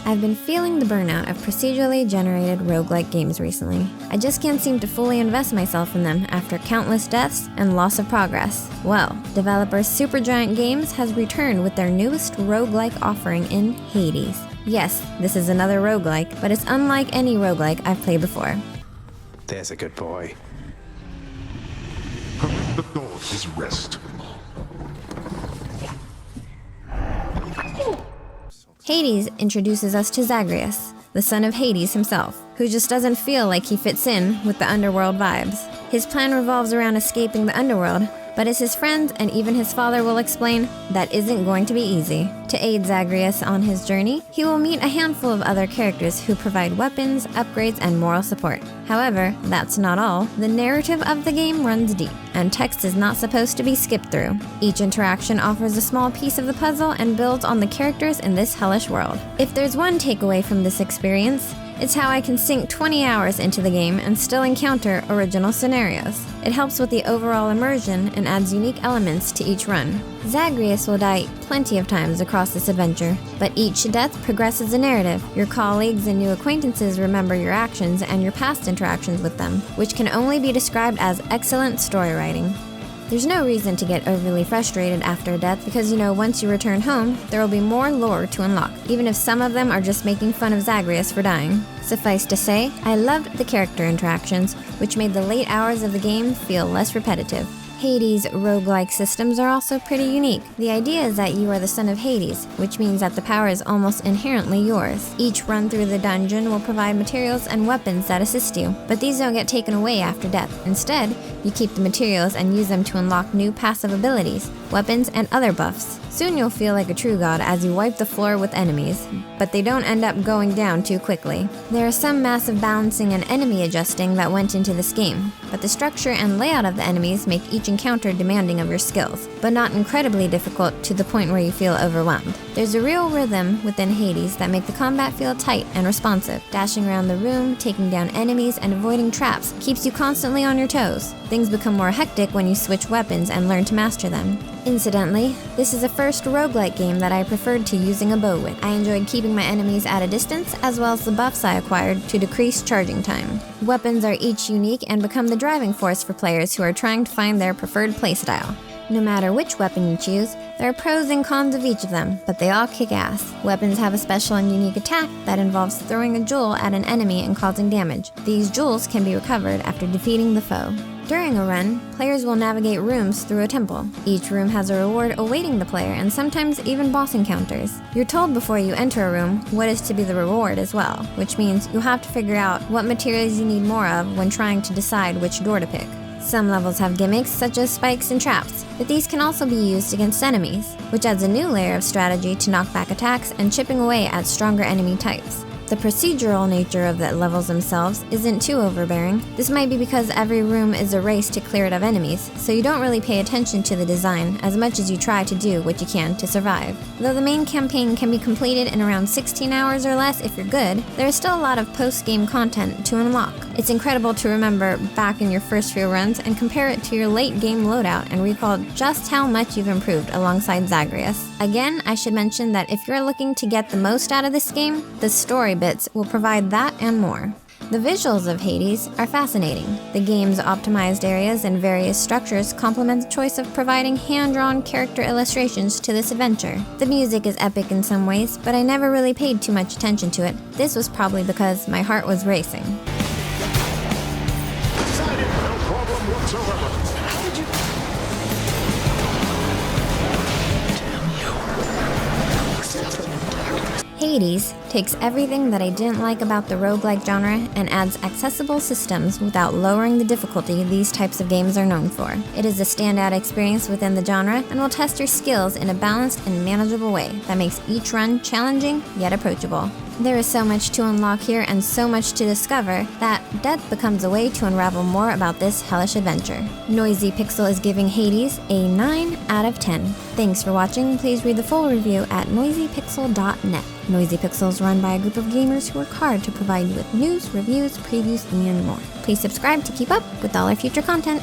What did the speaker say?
I've been feeling the burnout of procedurally generated roguelike games recently. I just can't seem to fully invest myself in them after countless deaths and loss of progress. Well, developer Supergiant Games has returned with their newest roguelike offering in Hades. Yes, this is another roguelike, but it's unlike any roguelike I've played before. There's a good boy. Permit the gods his rest. Hades introduces us to Zagreus, the son of Hades himself, who just doesn't feel like he fits in with the underworld vibes. His plan revolves around escaping the underworld, but as his friends and even his father will explain, that isn't going to be easy. To aid Zagreus on his journey, he will meet a handful of other characters who provide weapons, upgrades, and moral support. However, that's not all. The narrative of the game runs deep, and text is not supposed to be skipped through. Each interaction offers a small piece of the puzzle and builds on the characters in this hellish world. If there's one takeaway from this experience, it's how I can sink 20 hours into the game and still encounter original scenarios. It helps with the overall immersion and adds unique elements to each run. Zagreus will die plenty of times across this adventure, but each death progresses the narrative. Your colleagues and new acquaintances remember your actions and your past interactions with them, which can only be described as excellent story writing. There's no reason to get overly frustrated after a death because once you return home, there will be more lore to unlock, even if some of them are just making fun of Zagreus for dying. Suffice to say, I loved the character interactions, which made the late hours of the game feel less repetitive. Hades' roguelike systems are also pretty unique. The idea is that you are the son of Hades, which means that the power is almost inherently yours. Each run through the dungeon will provide materials and weapons that assist you, but these don't get taken away after death. Instead, you keep the materials and use them to unlock new passive abilities, weapons, and other buffs. Soon you'll feel like a true god as you wipe the floor with enemies, but they don't end up going down too quickly. There is some massive balancing and enemy adjusting that went into this game, but the structure and layout of the enemies make each encounter demanding of your skills, but not incredibly difficult to the point where you feel overwhelmed. There's a real rhythm within Hades that make the combat feel tight and responsive. Dashing around the room, taking down enemies, and avoiding traps keeps you constantly on your toes. Things become more hectic when you switch weapons and learn to master them. Incidentally, this is the first roguelike game that I preferred to using a bow with. I enjoyed keeping my enemies at a distance, as well as the buffs I acquired to decrease charging time. Weapons are each unique and become the driving force for players who are trying to find their preferred playstyle. No matter which weapon you choose, there are pros and cons of each of them, but they all kick ass. Weapons have a special and unique attack that involves throwing a jewel at an enemy and causing damage. These jewels can be recovered after defeating the foe. During a run, players will navigate rooms through a temple. Each room has a reward awaiting the player and sometimes even boss encounters. You're told before you enter a room what is to be the reward as well, which means you'll have to figure out what materials you need more of when trying to decide which door to pick. Some levels have gimmicks such as spikes and traps, but these can also be used against enemies, which adds a new layer of strategy to knock back attacks and chipping away at stronger enemy types. The procedural nature of the levels themselves isn't too overbearing. This might be because every room is a race to clear it of enemies, so you don't really pay attention to the design as much as you try to do what you can to survive. Though the main campaign can be completed in around 16 hours or less if you're good, there is still a lot of post-game content to unlock. It's incredible to remember back in your first few runs and compare it to your late-game loadout and recall just how much you've improved alongside Zagreus. Again, I should mention that if you're looking to get the most out of this game, the story bits will provide that and more. The visuals of Hades are fascinating. The game's optimized areas and various structures complement the choice of providing hand-drawn character illustrations to this adventure. The music is epic in some ways, but I never really paid too much attention to it. This was probably because my heart was racing. No problem whatsoever. Hades takes everything that I didn't like about the roguelike genre and adds accessible systems without lowering the difficulty these types of games are known for. It is a standout experience within the genre and will test your skills in a balanced and manageable way that makes each run challenging yet approachable. There is so much to unlock here and so much to discover that death becomes a way to unravel more about this hellish adventure. Noisy Pixel is giving Hades a 9 out of 10. Thanks for watching. Please read the full review at noisypixel.net. Noisy Pixel is run by a group of gamers who work hard to provide you with news, reviews, previews, and more. Please subscribe to keep up with all our future content.